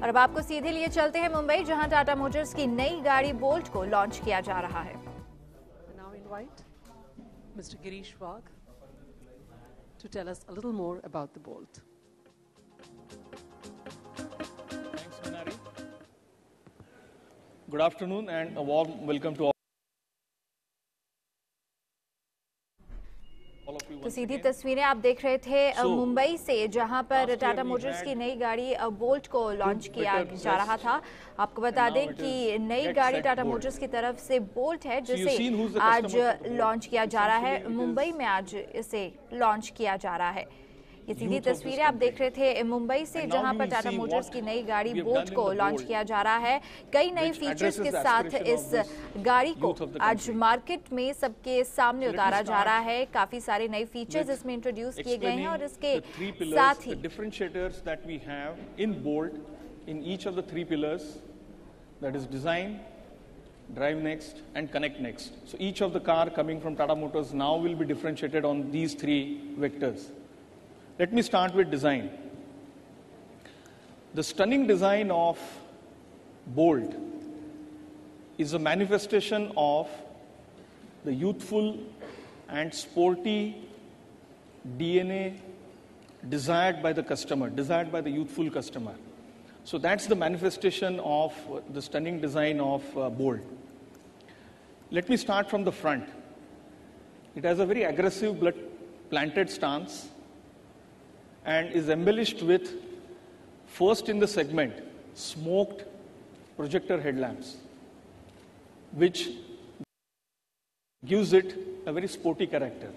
और अब आपको सीधे लिए चलते हैं मुंबई, जहां टाटा मोटर्स की नई गाड़ी बोल्ट को लॉन्च किया जा रहा है। Now invite Mr. Girish Wagh to tell us a little more about the Bolt. Thanks, Minari. Good afternoon and a warm welcome to all of you. तो सीधी तस्वीरें आप देख रहे थे मुंबई से, जहां पर टाटा मोटर्स की नई गाड़ी बोल्ट को लॉन्च किया जा रहा था। आपको बता दें कि नई गाड़ी टाटा मोटर्स की तरफ से बोल्ट है, जिसे आज लॉन्च किया जा रहा है। मुंबई में आज इसे लॉन्च किया जा रहा है। ये सीधी तस्वीरें आप देख रहे थे मुंबई से, जहां पर टाटा मोटर्स की नई गाड़ी बोल्ट को लॉन्च किया जा रहा है। कई नए फीचर्स के साथ इस गाड़ी को आज मार्केट में सबके सामने उतारा जा रहा है। काफी सारे नए फीचर्स इसमें इंट्रोड्यूस किए गए हैं और इसके साथ ही differentiators that we have in Bolt in each of the three pillars, that is design, drive next and connect next. So each of the car coming from Tata Motors now will be differentiated on these three vectors. Let me start with design. The stunning design of Bolt is a manifestation of the youthful and sporty DNA desired by the customer, desired by the youthful customer. So that's the manifestation of the stunning design of Bolt. Let me start from the front. It has a very aggressive but planted stance and is embellished with, first in the segment, smoked projector headlamps, which gives it a very sporty character.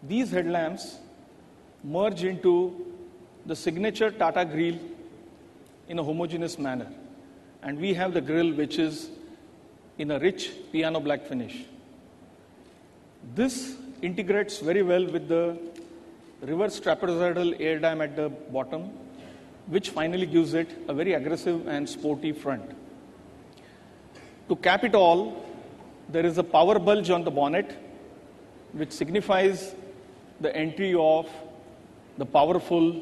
These headlamps merge into the signature Tata grille in a homogeneous manner, and we have the grille which is in a rich piano black finish. This integrates very well with the reverse trapezoidal air dam at the bottom, which finally gives it a very aggressive and sporty front. To cap it all, there is a power bulge on the bonnet, which signifies the entry of the powerful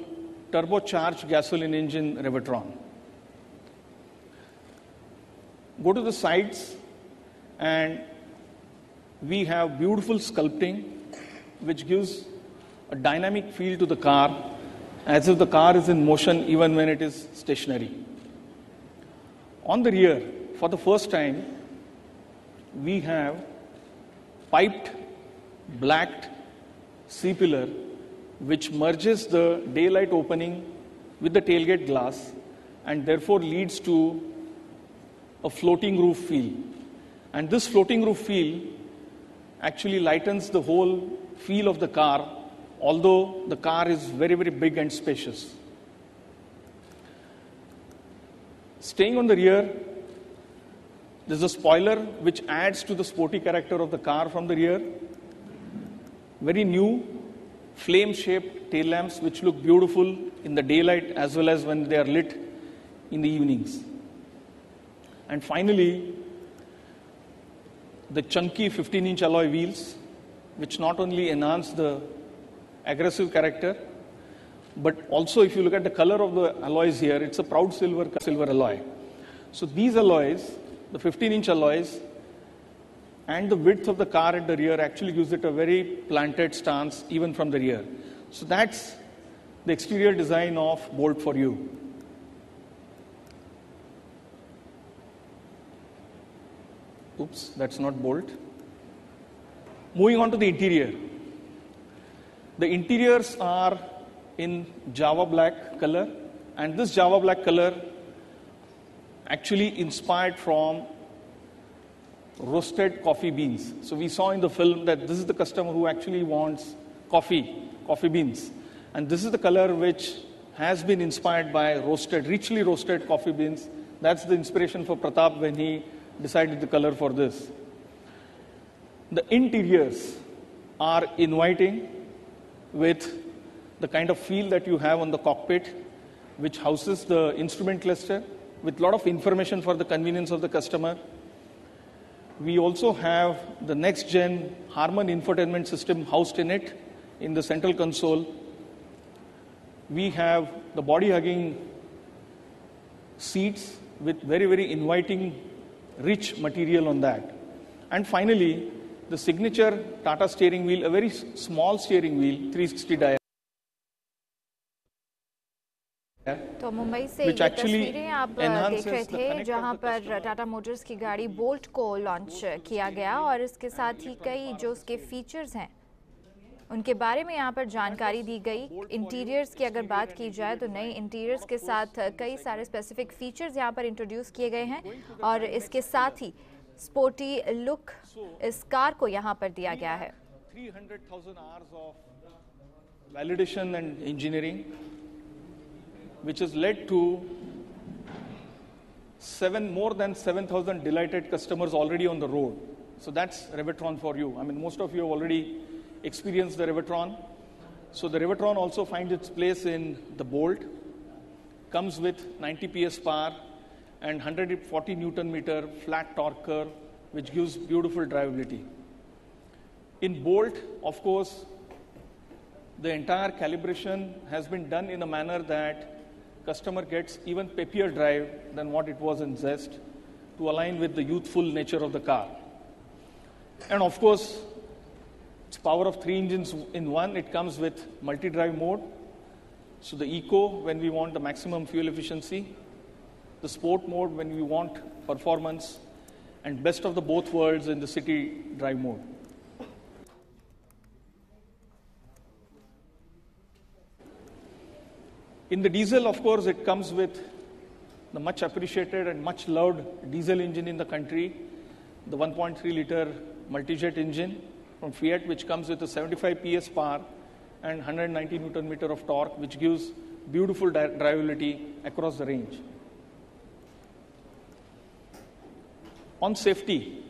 turbocharged gasoline engine Revertron. Go to the sides and we have beautiful sculpting, which gives a dynamic feel to the car, as if the car is in motion even when it is stationary. On the rear, for the first time, we have piped blacked C-pillar, which merges the daylight opening with the tailgate glass and therefore leads to a floating roof feel. And this floating roof feel actually lightens the whole feel of the car, although the car is very, very big and spacious. Staying on the rear, there's a spoiler which adds to the sporty character of the car from the rear. Very new flame-shaped tail lamps which look beautiful in the daylight as well as when they are lit in the evenings. And finally, the chunky 15-inch alloy wheels, which not only enhance the aggressive character, but also if you look at the color of the alloys here, it's a proud silver alloy. So these alloys, the 15-inch alloys, and the width of the car at the rear actually gives it a very planted stance even from the rear. So that's the exterior design of Bolt for you. Oops, that's not Bolt. Moving on to the interior. The interiors are in Java black color, and this Java black color actually inspired from roasted coffee beans. So we saw in the film that this is the customer who actually wants coffee beans. And this is the color which has been inspired by richly roasted coffee beans. That's the inspiration for Pratap when he decided the color for this. The interiors are inviting with the kind of feel that you have on the cockpit, which houses the instrument cluster with a lot of information for the convenience of the customer. We also have the next-gen Harman infotainment system housed in it in the central console. We have the body-hugging seats with very, very inviting, rich material on that. And finally, the signature Tata steering wheel, a very small steering wheel, 360 dial. तो मुंबई से ये तस्वीरें आप देख रहे थे जहां पर टाटा मोटर्स की गाड़ी बोल्ट को लॉन्च किया गया और इसके साथ ही कई जो उसके फीचर्स हैं उनके बारे में यहां पर जानकारी दी गई। इंटीरियर्स की अगर बात की जाए तो नए इंटीरियर्स के साथ कई सारे स्पेसिफिक फीचर्स यहां पर इंट्रोड्यूस किए गए हैं और इसके साथ ही स्पोर्टी लुक इस कार को यहां पर दिया गया है। 300,000 hours of validation and engineering, which has led to more than 7,000 delighted customers already on the road. So that's Revertron for you. I mean, most of you have already experienced the Revertron. So the Revertron also finds its place in the Bolt, comes with 90 PS power and 140 Newton meter flat torque curve, which gives beautiful drivability. In Bolt, of course, the entire calibration has been done in a manner that customer gets even peppier drive than what it was in Zest to align with the youthful nature of the car. And of course, it's power of 3 engines in one. It comes with multi-drive mode. So the eco when we want the maximum fuel efficiency, the sport mode when we want performance, and best of the both worlds in the city drive mode. In the diesel, of course, it comes with the much appreciated and much loved diesel engine in the country, the 1.3 liter multi-jet engine from Fiat, which comes with a 75 PS power and 190 Newton meter of torque, which gives beautiful drivability across the range. On safety,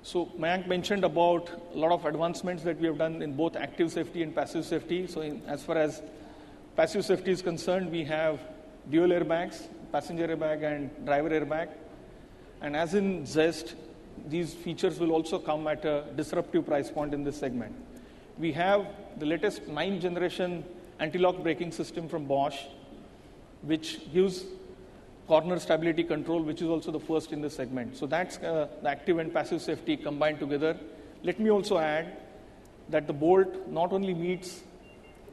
so Mayank mentioned about a lot of advancements that we have done in both active safety and passive safety. So as far as passive safety is concerned, we have dual airbags, passenger airbag and driver airbag. And as in Zest, these features will also come at a disruptive price point in this segment. We have the latest 9th generation anti-lock braking system from Bosch, which gives corner stability control, which is also the first in this segment. So that's the active and passive safety combined together. Let me also add that the Bolt not only meets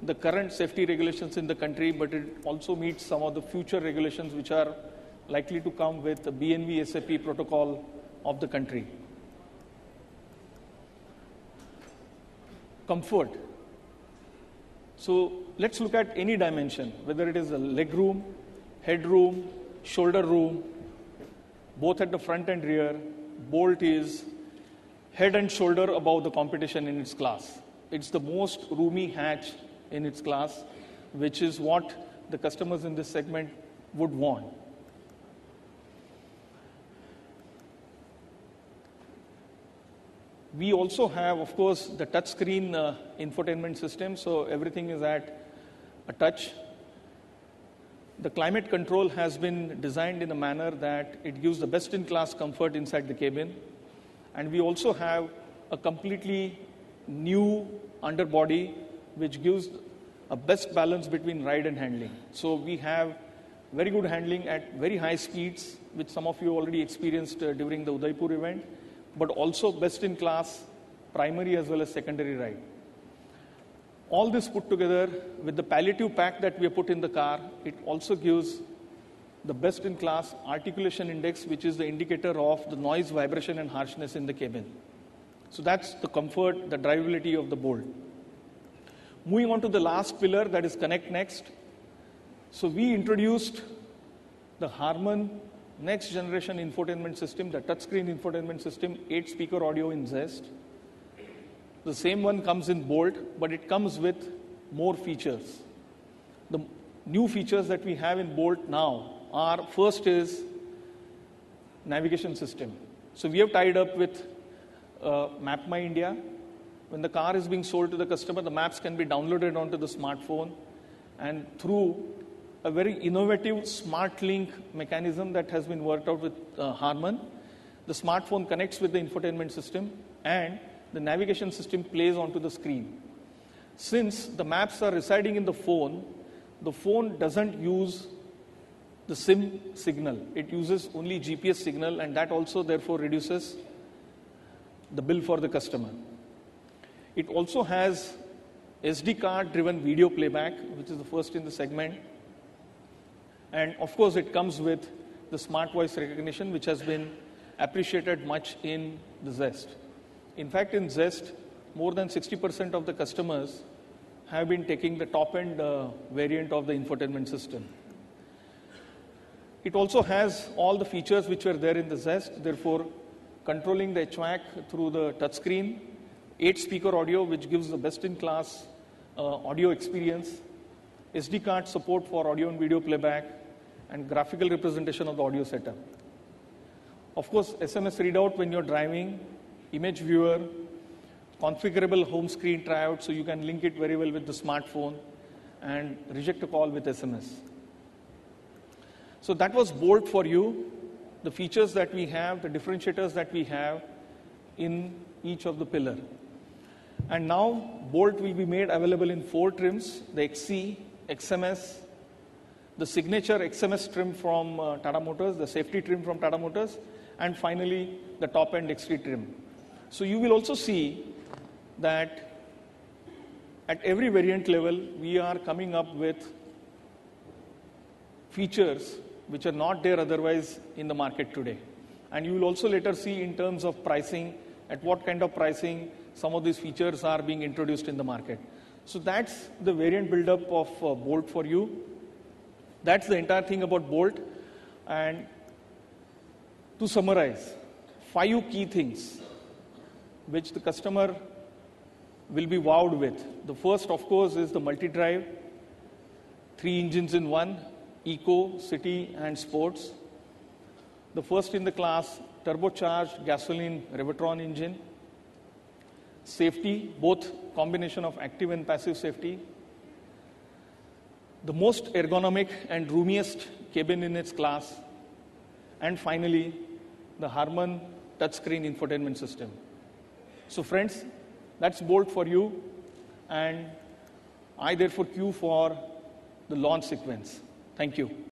the current safety regulations in the country, but it also meets some of the future regulations which are likely to come with the BNV SAP protocol of the country. Comfort. So let's look at any dimension, whether it is the leg room, head room, shoulder room, both at the front and rear. Bolt is head and shoulder above the competition in its class. It's the most roomy hatch in its class, which is what the customers in this segment would want. We also have, of course, the touchscreen infotainment system, so everything is at a touch. The climate control has been designed in a manner that it gives the best-in-class comfort inside the cabin. And we also have a completely new underbody, which gives a best balance between ride and handling. So we have very good handling at very high speeds, which some of you already experienced during the Udaipur event, but also best-in-class primary as well as secondary ride. All this put together with the palliative pack that we have put in the car, it also gives the best-in-class articulation index, which is the indicator of the noise, vibration, and harshness in the cabin. So that's the comfort, the drivability of the Bolt. Moving on to the last pillar, that is Connect Next. So we introduced the Harman next generation infotainment system, the touchscreen infotainment system, 8-speaker audio in Zest. The same one comes in Bolt, but it comes with more features. The new features that we have in Bolt now are, first is navigation system. So we have tied up with Map My India. When the car is being sold to the customer, the maps can be downloaded onto the smartphone, and through a very innovative smart link mechanism that has been worked out with Harman, the smartphone connects with the infotainment system and the navigation system plays onto the screen. Since the maps are residing in the phone doesn't use the SIM signal. It uses only GPS signal, and that also therefore reduces the bill for the customer. It also has SD card driven video playback, which is the first in the segment. And of course, it comes with the smart voice recognition, which has been appreciated much in the Zest. In fact, in Zest, more than 60% of the customers have been taking the top-end variant of the infotainment system. It also has all the features which were there in the Zest, therefore controlling the HVAC through the touchscreen, 8-speaker audio, which gives the best-in-class audio experience, SD card support for audio and video playback, and graphical representation of the audio setup. Of course, SMS readout when you're driving, image viewer, configurable home screen tryout, so you can link it very well with the smartphone, and reject a call with SMS. So that was Bolt for you, the features that we have, the differentiators that we have in each of the pillar. And now Bolt will be made available in 4 trims, the XC, XMS, the signature XMS trim from Tata Motors, the safety trim from Tata Motors, and finally the top-end XT trim. So you will also see that at every variant level, we are coming up with features which are not there otherwise in the market today. And you will also later see in terms of pricing, at what kind of pricing some of these features are being introduced in the market. So that's the variant build-up of Bolt for you. That's the entire thing about Bolt. And to summarize, 5 key things which the customer will be wowed with. The first, of course, is the multi-drive, 3 engines in one, Eco, City, and Sports. The first in the class, turbocharged gasoline Revertron engine. Safety, both combination of active and passive safety. The most ergonomic and roomiest cabin in its class. And finally, the Harman touchscreen infotainment system. So friends, that's Bolt for you, and I therefore queue for the launch sequence. Thank you.